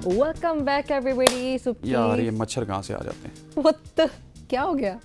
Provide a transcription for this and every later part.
Welcome back everybody. यार ये मच्छर कहाँ से आ जाते हैं? व्हाट क्या हो गया?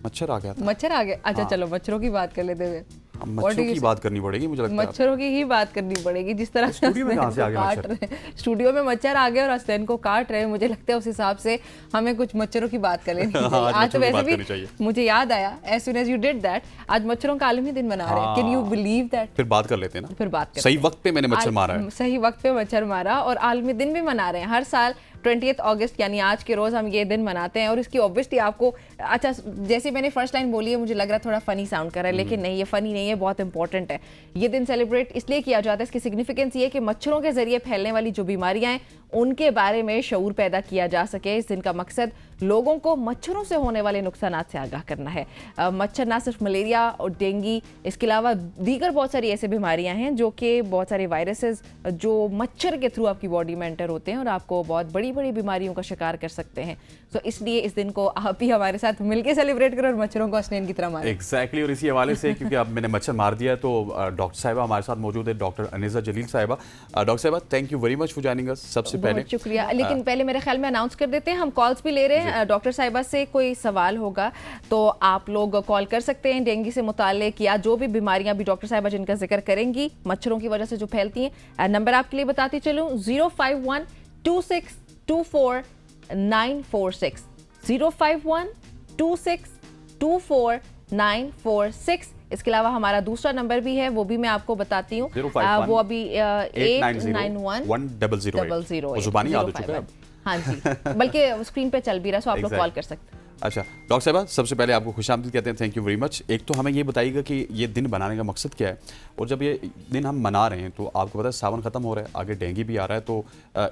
मच्छर आ गया था। मच्छर आ गया? अच्छा हाँ। चलो मच्छरों की बात कर लेते हुए। अब मच्छरों की बात करनी पड़ेगी मुझे लगता है। मच्छरों की ही बात करनी पड़ेगी। जिस तरह से स्टूडियो में कहाँ से आ गए काट मच्छर? रहे हैं। स्टूडियो में मच्छर आ गए और हसनैन को काट रहे हैं। मुझे लगता है उस हिसाब से हमें कुछ मच्छरों की बात कर लेनी चाहिए। आज आज तो मच्छरों की वैसे बात भी करनी चाहिए। मुझे याद आया as soon as you did that, आज मच्छरों का आलमी दिन मना रहे हैं। Can you believe that? फिर बात कर लेते हैं ना। फिर बात करते सही हैं। वक्त पे मैंने मच्छर मारा है। सही वक्त पे मच्छर मारा और आलमी दिन भी मना रहे हैं। हर साल 20 अगस्त यानी आज के रोज हम ये दिन मनाते हैं और इसकी ऑब्वियसली आपको अच्छा जैसे मैंने फर्स्ट लाइन बोली है मुझे लग रहा है थोड़ा फनी साउंड कर रहा है, लेकिन नहीं, ये फनी नहीं है, बहुत इंपॉर्टेंट है। ये दिन सेलिब्रेट इसलिए किया जाता है, इसकी सिग्निफिकेंस ये है कि मच्छरों के जरिए फैलने वाली जो बीमारियां हैं उनके बारे में शऊर पैदा किया जा सके। इस दिन का मकसद लोगों को मच्छरों से होने वाले नुकसान से आगाह करना है। मच्छर ना सिर्फ मलेरिया और डेंगू, इसके अलावा दीगर बहुत सारी ऐसी बीमारियां हैं जो कि बहुत सारे वायरसेस जो मच्छर के थ्रू आपकी बॉडी में एंटर होते हैं और आपको बहुत बड़ी बड़ी बीमारियों का शिकार कर सकते हैं। तो इसलिए इस दिन को आप ही हमारे साथ मिलकर सेलिब्रेट करो और मच्छरों को हसनैन की तरह मारें। एग्जैक्टली और इसी हवाले से क्योंकि अब मैंने मच्छर मार दिया है तो डॉक्टर साहिबा हमारे साथ मौजूद है, डॉक्टर अनीसा जलील साहिबा। डॉक्टर साहिबा thank you very much for joining us. सबसे पहले बहुत शुक्रिया, लेकिन पहले मेरे ख्याल में अनाउंस कर देते हैं, हम कॉल्स भी ले रहे हैं। डॉक्टर साहिबा से कोई सवाल होगा तो आप लोग कॉल कर सकते हैं डेंगू से मुताल्लिक या जो भी बीमारियां भी डॉक्टर साहिबा जिनका जिक्र करेंगी मच्छरों की वजह से जो फैलती हैं। नंबर आपके लिए बताती चलूं 0512624 0512624 इसके अलावा हमारा दूसरा नंबर भी है, वो भी मैं आपको बताती हूँ। वो अभी 891-100 जुबानी याद हो चुका है। हाँ जी, बल्कि स्क्रीन पे चल भी रहा है, सो आप लोग कॉल कर सकते हैं। अच्छा डॉक्टर साहिबा, सबसे पहले आपको खुशामदीद कहते हैं, थैंक यू वेरी मच। एक तो हमें ये बताइएगा कि ये दिन बनाने का मकसद क्या है, और जब ये दिन हम मना रहे हैं तो आपको पता है सावन खत्म हो रहा है, आगे डेंगू भी आ रहा है, तो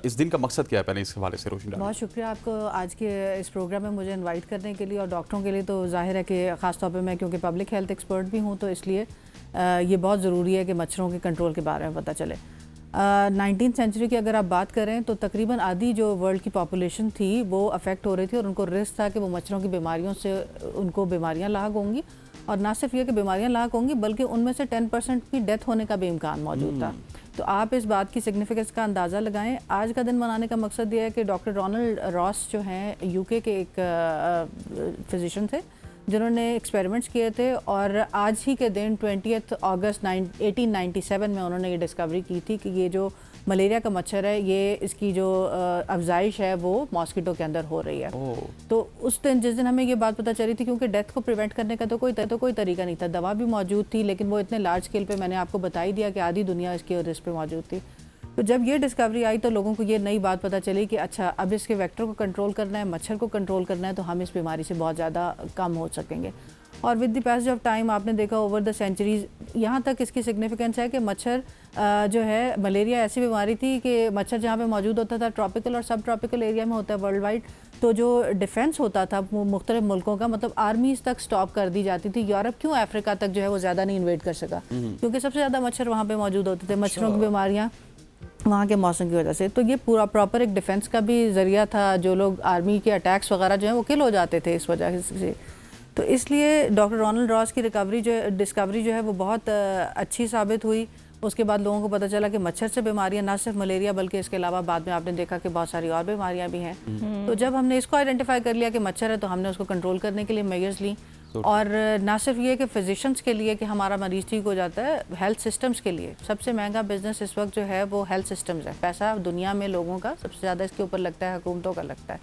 इस दिन का मकसद क्या है, पहले इस हवाले से रोशनी डालें। बहुत शुक्रिया आपको आज के इस प्रोग्राम में मुझे इन्वाइट करने के लिए, और डॉक्टरों के लिए तो जाहिर है कि ख़ास तौर पर मैं क्योंकि पब्लिक हेल्थ एक्सपर्ट भी हूँ तो इसलिए ये बहुत ज़रूरी है कि मच्छरों के कंट्रोल के बारे में पता चले। 19th सेंचुरी की अगर आप बात करें तो तकरीबन आधी जो वर्ल्ड की पॉपुलेशन थी वो अफेक्ट हो रही थी और उनको रिस्क था कि वो मच्छरों की बीमारियों से उनको बीमारियां लाक होंगी, और ना सिर्फ ये कि बीमारियां लाक होंगी बल्कि उनमें से 10% की डेथ होने का भी इम्कान मौजूद था। तो आप इस बात की सिग्निफिकेंस का अंदाज़ा लगाएं। आज का दिन मनाने का मकसद ये है कि डॉक्टर रोनाल्ड रॉस जो हैं यूके के एक फिजिशियन थे जिन्होंने एक्सपेरिमेंट्स किए थे, और आज ही के दिन 20 अगस्त 1897 में उन्होंने ये डिस्कवरी की थी कि ये जो मलेरिया का मच्छर है ये इसकी जो अफजाइश है वो मॉस्किटो के अंदर हो रही है। तो उस दिन जिस दिन हमें ये बात पता चली थी, क्योंकि डेथ को प्रिवेंट करने का तो कोई तरीका नहीं था, दवा भी मौजूद थी लेकिन वो इतने लार्ज स्केल पे मैंने आपको बता ही दिया कि आधी दुनिया इसके रिस्क पे मौजूद थी। तो जब ये डिस्कवरी आई तो लोगों को ये नई बात पता चली कि अच्छा अब इसके वेक्टर को कंट्रोल करना है, मच्छर को कंट्रोल करना है, तो हम इस बीमारी से बहुत ज़्यादा कम हो सकेंगे। और with the passage of time आपने देखा ओवर द सेंचुरीज यहाँ तक इसकी सिग्निफिकेंस है कि मच्छर जो है मलेरिया ऐसी बीमारी थी कि मच्छर जहाँ पे मौजूद होता था ट्रॉपिकल और सब ट्रॉपिकल एरिया में होता है वर्ल्ड वाइड, तो जो डिफेंस होता था मुख्तलिफ मुल्कों का, मतलब आर्मीज तक स्टॉप कर दी जाती थी। यूरोप क्यों अफ्रीका तक जो है वो ज़्यादा नहीं इन्वेड कर सका, क्योंकि सबसे ज़्यादा मच्छर वहाँ पर मौजूद होते थे, मच्छरों की बीमारियाँ वहाँ के मौसम की वजह से। तो ये पूरा प्रॉपर एक डिफेंस का भी ज़रिया था, जो लोग आर्मी के अटैक्स वगैरह जो हैं वो किल हो जाते थे इस वजह से। तो इसलिए डॉक्टर रोनाल्ड रॉस की डिस्कवरी जो है वो बहुत अच्छी साबित हुई। उसके बाद लोगों को पता चला कि मच्छर से बीमारियां ना सिर्फ मलेरिया बल्कि इसके अलावा बाद में आपने देखा कि बहुत सारी और बीमारियां भी हैं। तो जब हमने इसको आइडेंटिफाई कर लिया कि मच्छर है तो हमने उसको कंट्रोल करने के लिए मेजर्स ली, और ना सिर्फ ये कि फिजिशियंस के लिए कि हमारा मरीज ठीक हो जाता है, हेल्थ सिस्टम्स के लिए सबसे महंगा बिजनेस इस वक्त जो है वो हेल्थ सिस्टम्स है। पैसा दुनिया में लोगों का सबसे ज़्यादा इसके ऊपर लगता है, हुकूमतों का लगता है।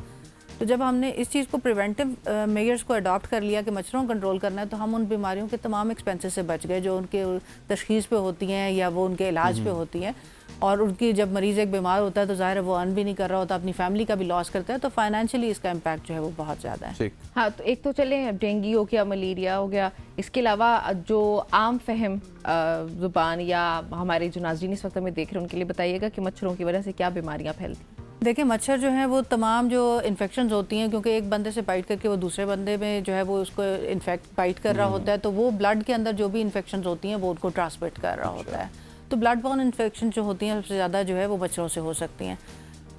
तो जब हमने इस चीज़ को प्रिवेंटिव मेजर्स को अडॉप्ट कर लिया कि मच्छरों को कंट्रोल करना है, तो हम उन बीमारियों के तमाम एक्सपेंसेस से बच गए जो उनके तशखीस पे होती हैं या वो उनके इलाज पे होती हैं। और उनकी जब मरीज़ एक बीमार होता है तो ज़ाहिर है वो अर्न भी नहीं कर रहा होता, अपनी फैमिली का भी लॉस करता है, तो फाइनेंशियली इसका इम्पैक्ट जो है वो बहुत ज़्यादा है। हाँ, तो एक तो चले डेंगू हो गया, मलेरिया हो गया, इसके अलावा जो आम फहम ज़ुबान या हमारे जो नाज़रीन इस वक्त हमें देख रहे हैं उनके लिए बताइएगा कि मच्छरों की वजह से क्या बीमारियाँ फैलती हैं। देखिए मच्छर जो है वो तमाम जो इन्फेक्शंस होती हैं, क्योंकि एक बंदे से बाइट करके वो दूसरे बंदे में जो है वो उसको बाइट कर रहा होता है, तो वो ब्लड के अंदर जो भी इन्फेक्शंस होती हैं वो उनको ट्रांसमिट कर रहा होता है। तो ब्लड बॉर्न इन्फेक्शन जो होती हैं सबसे ज़्यादा जो है वो मच्छरों से हो सकती हैं।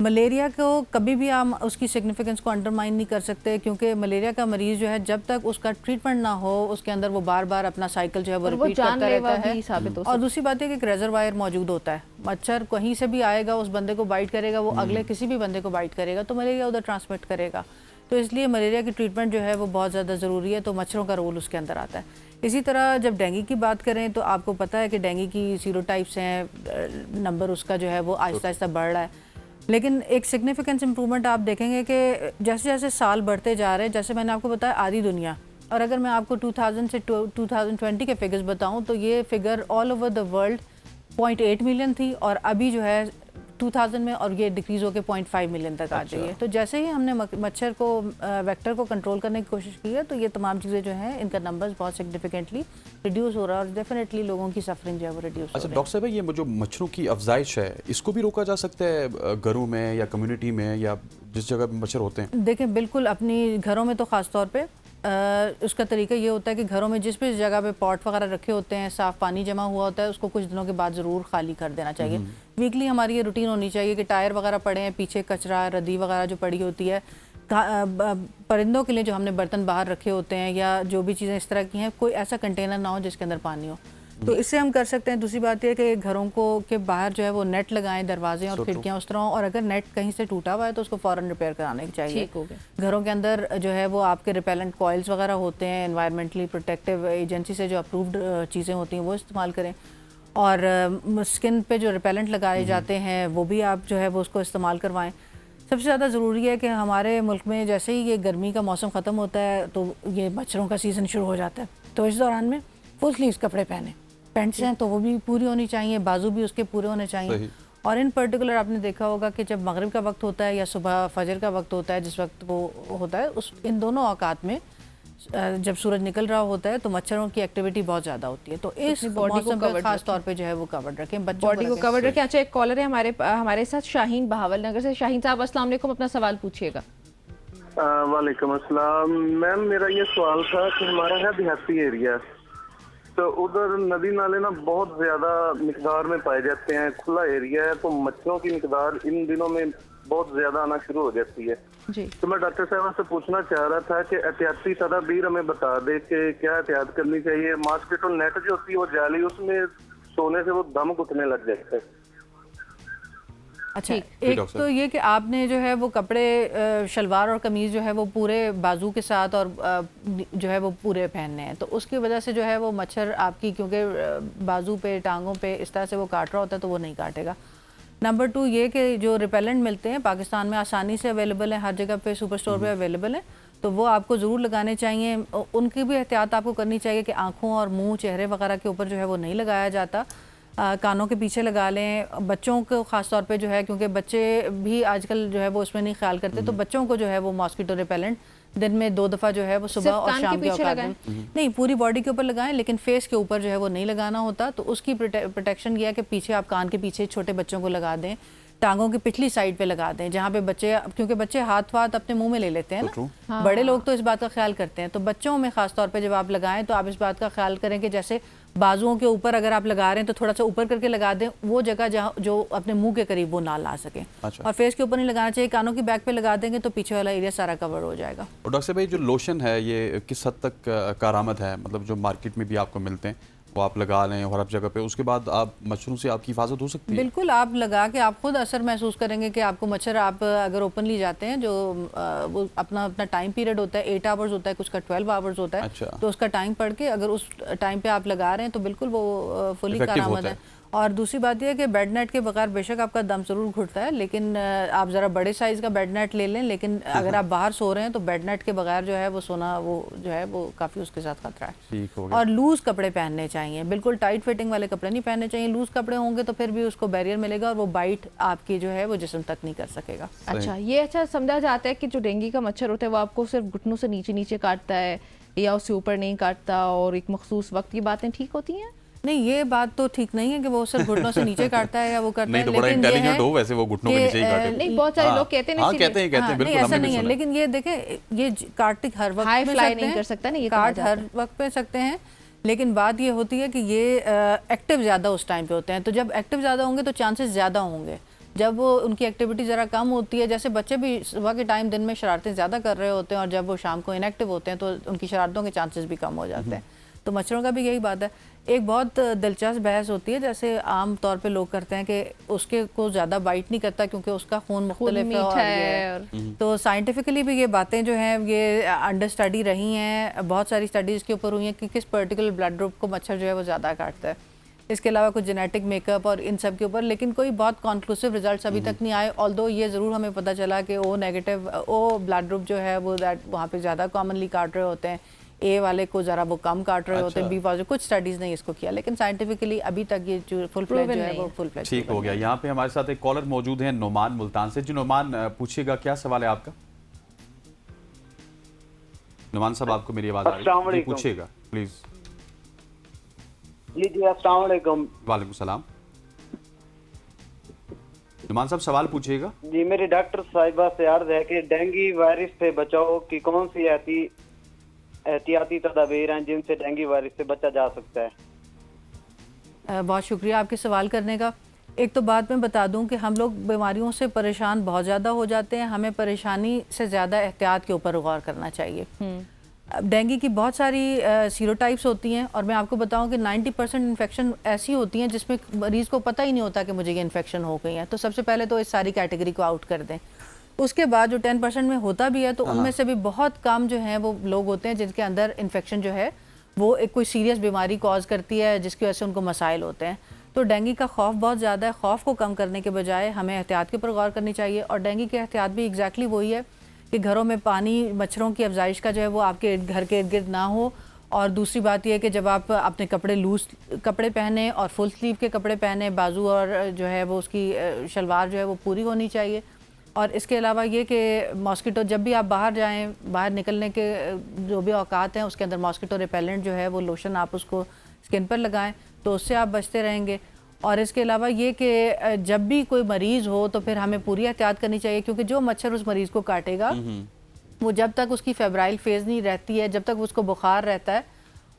मलेरिया को कभी भी हम उसकी सिग्निफिकेंस को अंडरमाइन नहीं कर सकते, क्योंकि मलेरिया का मरीज़ जो है जब तक उसका ट्रीटमेंट ना हो उसके अंदर वो बार बार अपना साइकिल जो है वो रिपीट करता रहता है। और दूसरी बात है कि एक रेजरवायर मौजूद होता है, मच्छर कहीं से भी आएगा उस बंदे को बाइट करेगा, वो अगले किसी भी बंदे को बाइट करेगा तो मलेरिया उधर ट्रांसमिट करेगा। तो इसलिए मलेरिया की ट्रीटमेंट जो है वो बहुत ज़्यादा ज़रूरी है, तो मच्छरों का रोल उसके अंदर आता है। इसी तरह जब डेंगू की बात करें तो आपको पता है कि डेंगू की सीरोटाइप्स हैं, नंबर उसका जो है वो आहिस्ता आहिस्ता बढ़ रहा है, लेकिन एक सिग्निफिकेंस इंप्रूवमेंट आप देखेंगे कि जैसे जैसे साल बढ़ते जा रहे हैं, जैसे मैंने आपको बताया आधी दुनिया, और अगर मैं आपको 2000 से 2020 के फिगर्स बताऊं तो ये figure all over the world 0.8 million थी और अभी जो है 2000 में और ये डिक्रीज होकर 0.5 मिलियन तक आ गई है। तो जैसे ही हमने मच्छर को वेक्टर को कंट्रोल करने की कोशिश की है तो ये तमाम चीज़ें जो हैं इनका नंबर्स बहुत सिग्निफिकेंटली रिड्यूस हो रहा है और डेफिनेटली लोगों की सफरिंग जो है वो रिड्यूस हो रही है। अच्छा डॉक्टर साहब, ये जो मच्छरों की अफजाइश है इसको भी रोका जा सकता है घरों में या कम्युनिटी में या जिस जगह मच्छर होते हैं? देखें, बिल्कुल अपनी घरों में तो ख़ास तौर पे उसका तरीका ये होता है कि घरों में जिस भी जगह पे पॉट वगैरह रखे होते हैं, साफ़ पानी जमा हुआ होता है, उसको कुछ दिनों के बाद ज़रूर खाली कर देना चाहिए। वीकली हमारी ये रूटीन होनी चाहिए कि टायर वगैरह पड़े हैं, पीछे कचरा रद्दी वगैरह जो पड़ी होती है, परिंदों के लिए जो हमने बर्तन बाहर रखे होते हैं या जो भी चीज़ें इस तरह की हैं, कोई ऐसा कंटेनर ना हो जिसके अंदर पानी हो, तो इससे हम कर सकते हैं। दूसरी बात यह कि घरों को के बाहर जो है वो नेट लगाएं, दरवाजे और खिड़कियां उस तरह हो, और अगर नेट कहीं से टूटा हुआ है तो उसको फ़ौरन रिपेयर कराने चाहिए। घरों के अंदर जो है वो आपके रिपेलेंट कॉइल्स वगैरह होते हैं, एनवायरमेंटली प्रोटेक्टिव एजेंसी से जो अप्रूव्ड चीज़ें होती हैं वो इस्तेमाल करें, और स्किन पे जो रिपेलेंट लगाए जाते हैं वो भी आप जो है वो उसको इस्तेमाल करवाएं। सबसे ज़्यादा ज़रूरी है कि हमारे मुल्क में जैसे ही ये गर्मी का मौसम ख़त्म होता है तो ये मच्छरों का सीज़न शुरू हो जाता है, तो इस दौरान में फुल स्लीव्स कपड़े पहने, पैंट्स हैं तो वो भी पूरी होनी चाहिए, बाजू भी उसके पूरे होने चाहिए। और इन पर्टिकुलर आपने देखा होगा कि जब मगरिब का वक्त होता है या सुबह फजर का वक्त होता है, जिस वक्त वो होता है उस इन दोनों औकात में जब सूरज निकल रहा होता है तो मच्छरों की एक्टिविटी बहुत ज़्यादा होती है, तो इस मौसम में खास तौर पे जो है वो कवर्ड रखें, बॉडी को कवर्ड रखें। अच्छा, एक कॉलर है हमारे साथ, शाहीन बहावल नगर से। शाहीन साहब अस्सलाम वालेकुम, अपना सवाल पूछिएगा। वालेकुम अस्सलाम मैम, मेरा ये सवाल था कि हमारा है देहाती एरिया, तो उधर नदी नाले ना बहुत ज्यादा मिकदार में पाए जाते हैं, खुला एरिया है, तो मच्छरों की मिकदार इन दिनों में बहुत ज्यादा आना शुरू हो जाती है जी। तो मैं डॉक्टर साहब से पूछना चाह रहा था कि एहतियाती तदाबीर हमें बता दे कि क्या एहतियात करनी चाहिए। मॉस्किटो नेट जो होती है वो जाली, उसमें सोने से वो दम घुटने लग जाता है। अच्छा, एक तो ये कि आपने जो है वो कपड़े शलवार और कमीज़ जो है वो पूरे बाजू के साथ और जो है वो पूरे पहनने हैं, तो उसकी वजह से जो है वो मच्छर आपकी, क्योंकि बाजू पे टांगों पे इस तरह से वो काट रहा होता है तो वो नहीं काटेगा। नंबर 2 ये कि जो रिपेलेंट मिलते हैं पाकिस्तान में आसानी से अवेलेबल है, हर जगह पे सुपर स्टोर पे अवेलेबल है, तो वो आपको ज़रूर लगाने चाहिए। उनकी भी एहतियात आपको करनी चाहिए कि आँखों और मुँह चेहरे वगैरह के ऊपर जो है वो नहीं लगाया जाता, कानों के पीछे लगा लें। बच्चों को ख़ास तौर पे जो है, क्योंकि बच्चे भी आजकल जो है वो उसमें नहीं ख्याल करते, तो बच्चों को जो है वो मॉस्किटो रिपेलेंट दिन में 2 दफ़ा जो है वो सुबह और शाम के औकात में, नहीं पूरी बॉडी के ऊपर लगाएं, लेकिन फेस के ऊपर जो है वो नहीं लगाना होता। तो उसकी प्रोटेक्शन ये है कि पीछे आप कान के पीछे छोटे बच्चों को लगा दें, टांगों की पिछली साइड पे लगा दें, जहाँ पे बच्चे, क्योंकि बच्चे हाथ अपने मुंह में ले लेते हैं ना, हाँ। बड़े लोग तो इस बात का ख्याल करते हैं, तो बच्चों में खास तौर पे जब आप लगाएं तो आप इस बात का ख्याल करें कि जैसे बाजुओं के ऊपर अगर आप लगा रहे हैं तो थोड़ा सा ऊपर करके लगा दें, वो जगह जहाँ जो अपने मुंह के करीब वो ना ला सके। अच्छा। और फेस के ऊपर नहीं लगाना चाहिए, कानों की बैक पे लगा देंगे तो पीछे वाला एरिया सारा कवर हो जाएगा। और डॉक्टर साहब, जो लोशन है ये किस हद तक कारआमद है, मतलब जो मार्केट में भी आपको मिलते हैं वो आप लगा लें और हर जगह पे, उसके बाद आप मच्छरों से आपकी हिफाजत हो सकती है? बिल्कुल, आप लगा के आप खुद असर महसूस करेंगे कि आपको मच्छर, आप अगर ओपनली जाते हैं, जो वो अपना टाइम पीरियड होता है 8 आवर्स होता है, कुछ का 12 आवर्स होता है। अच्छा। तो उसका टाइम पढ़ के अगर उस टाइम पे आप लगा रहे हैं तो बिल्कुल वो फुली कारआमद है। और दूसरी बात यह है कि बेड नेट के बगैर बेशक आपका दम ज़रूर घुटता है, लेकिन आप ज़रा बड़े साइज़ का बेड नेट ले लें, लेकिन अगर आप बाहर सो रहे हैं तो बेड नेट के बगैर जो है वो सोना, वो जो है वो काफ़ी उसके साथ खतरा है। और लूज़ कपड़े पहनने चाहिए, बिल्कुल टाइट फिटिंग वाले कपड़े नहीं पहनने चाहिए। लूज़ कपड़े होंगे तो फिर भी उसको बैरियर मिलेगा और वो बाइट आपकी जो है वो जिस्म तक नहीं कर सकेगा। अच्छा, ये अच्छा समझा जाता है कि जो डेंगू का मच्छर होता है वो आपको सिर्फ घुटनों से नीचे नीचे काटता है या उससे ऊपर नहीं काटता और एक मखसूस वक्त, ये बातें ठीक होती हैं? नहीं, ये बात तो ठीक नहीं है कि वो सिर्फ घुटनों से नीचे काटता है या वो करता है, तो बड़ा इंटेलिजेंट हो वैसे वो घुटनों के नीचे ही काटे। नहीं, बहुत सारे लोग कहते हैं ना, कहते हैं बिल्कुल, ऐसा नहीं है, लेकिन ये देखें, ये काट हर वक्त हाई फ्लाई नहीं कर सकता ना, ये काट हर वक्त पे सकते हैं, लेकिन बात ये होती है कि ये एक्टिव ज़्यादा उस टाइम पे होते हैं, तो जब एक्टिव ज़्यादा होंगे तो चांसेस ज़्यादा होंगे जब वो उनकी एक्टिविटी ज़रा कम होती है, जैसे बच्चे भी सुबह के टाइम दिन में शरारतें ज़्यादा कर रहे होते हैं और जब वो शाम को इनएक्टिव होते हैं तो उनकी शरारतों के चांसेस भी कम हो जाते हैं। तो मच्छरों का भी यही बात है। एक बहुत दिलचस्प बहस होती है, जैसे आम तौर पे लोग करते हैं कि उसके को ज़्यादा बाइट नहीं करता क्योंकि उसका खून मुख्तलिफ है और ये तो साइंटिफिकली भी ये बातें जो हैं ये अंडर स्टडी रही हैं, बहुत सारी स्टडीज़ के ऊपर हुई हैं कि किस पर्टिकुलर ब्लड ग्रुप को मच्छर जो है वो ज़्यादा काटता है। इसके अलावा कुछ जेनेटिक मेकअप और इन सब के ऊपर लेकिन कोई बहुत कॉन्क्लूसिव रिजल्ट्स अभी तक नहीं आए। ऑल्दो ये ज़रूर हमें पता चला कि O negative O blood group जो है वो वहाँ पे ज़्यादा कॉमनली काट रहे होते हैं, ए वाले को ज़रा वो कम काट रहे होते हैं, बी पॉजिटिव। कुछ स्टडीज़ ने इसको किया लेकिन साइंटिफिकली अभी तक ये जो फुल फ्लैज जो है वो फुल फ्लैज ठीक हो गया। यहाँ पे हमारे साथ एक कॉलर मौजूद है नोमान मुल्तान से। जी नोमान, पूछिएगा, क्या सवाल है आपका? नोमान साहब, आपको मेरी आवाज़ आ रही है? पूछिएगा प्लीज़। जी अस्सलाम वालेकुम। वालेकुम सलाम। नुमान साहब सवाल पूछिएगा। जी मेरी डॉक्टर साहिबा से अर्ज है कि डेंगू वायरस से बचाव की कौन सी एहतियाती तदाबीर हैं जिनसे डेंगू वायरस से बचा जा सकता है? बहुत शुक्रिया आपके सवाल करने का। एक तो बात मैं बता दूं कि हम लोग बीमारियों से परेशान बहुत ज़्यादा हो जाते हैं, हमें परेशानी से ज़्यादा एहतियात के ऊपर गौर करना चाहिए। डेंगू की बहुत सारी सीरोटाइप्स होती हैं और मैं आपको बताऊं कि 90% इन्फेक्शन ऐसी होती हैं जिसमें मरीज़ को पता ही नहीं होता कि मुझे ये इन्फेक्शन हो गई है। तो सबसे पहले तो इस सारी कैटेगरी को आउट कर दें। उसके बाद जो 10% में होता भी है तो उनमें से भी बहुत कम जो हैं वो लोग होते हैं जिनके अंदर इन्फेक्शन जो है वो एक कोई सीरियस बीमारी कॉज करती है जिसकी वजह से उनको मसाइल होते हैं। तो डेंगू का खौफ बहुत ज़्यादा है। खौफ को कम करने के बजाय हमें एहतियात के ऊपर गौर करनी चाहिए और डेंगू की एहतियात भी एग्जैक्टली वही है कि घरों में पानी, मच्छरों की अफजाइश का जो है वो आपके घर के इर्द गिर्द ना हो। और दूसरी बात यह है कि जब आप अपने कपड़े लूज कपड़े पहने और फुल स्लीव के कपड़े पहने, बाजू और जो है वो उसकी शलवार जो है वो पूरी होनी चाहिए। और इसके अलावा ये कि मॉस्किटो, जब भी आप बाहर जाएं, बाहर निकलने के जो भी औकात हैं उसके अंदर मॉस्किटो रिपेलेंट जो है वो लोशन आप उसको स्किन पर लगाएं तो उससे आप बचते रहेंगे। और इसके अलावा ये कि जब भी कोई मरीज़ हो तो फिर हमें पूरी एहतियात करनी चाहिए क्योंकि जो मच्छर उस मरीज़ को काटेगा वो जब तक उसकी फेब्राइल फेज़ नहीं रहती है, जब तक उसको बुखार रहता है,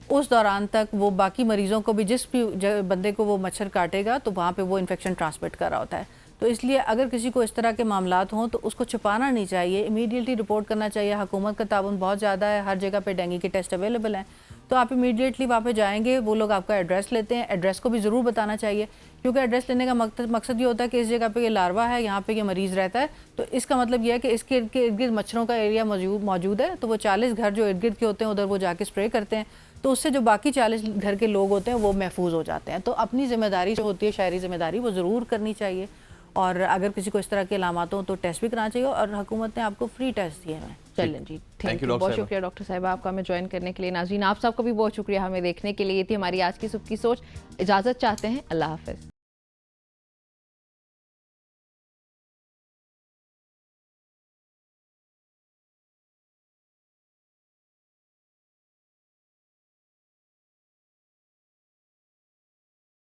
उस दौरान तक वो बाकी मरीज़ों को भी, जिस भी बंदे को वो मच्छर काटेगा तो वहाँ पे वो इन्फेक्शन ट्रांसमिट कर रहा होता है। तो इसलिए अगर किसी को इस तरह के मामलात हों तो उसको छुपाना नहीं चाहिए, इमीडिएटली रिपोर्ट करना चाहिए। हुकूमत का ताउन बहुत ज़्यादा है, हर जगह पे डेंगू के टेस्ट अवेलेबल हैं, तो आप इमीडिएटली वहाँ पे जाएंगे। वो लोग आपका एड्रेस लेते हैं, एड्रेस को भी ज़रूर बताना चाहिए क्योंकि एड्रेस लेने का मकसद ये होता है कि इस जगह पे ये लार्वा है, यहाँ पे ये मरीज़ रहता है, तो इसका मतलब ये है कि इसके इर्द गिर्द मच्छरों का एरिया मौजूद है। तो वो 40 घर जो इर्द गिर्द के होते हैं उधर वो जाके स्प्रे करते हैं, तो उससे जो बाकी 40 घर के लोग होते हैं वो महफूज हो जाते हैं। तो अपनी जिम्मेदारी जो होती है, शहरी जिम्मेदारी, वो ज़रूर करनी चाहिए। और अगर किसी को इस तरह के अलामात हो तो टेस्ट भी कराना चाहिए और हुकूमत ने आपको फ्री टेस्ट दिए हैं। चलें जी, थैंक यू, बहुत शुक्रिया डॉक्टर साहिबा आपका हमें ज्वाइन करने के लिए। नाज़रीन, आप सबको भी बहुत शुक्रिया हमें देखने के लिए। ये थी हमारी आज की सुबह की सोच। इजाज़त चाहते हैं, अल्लाह हाफ़िज़।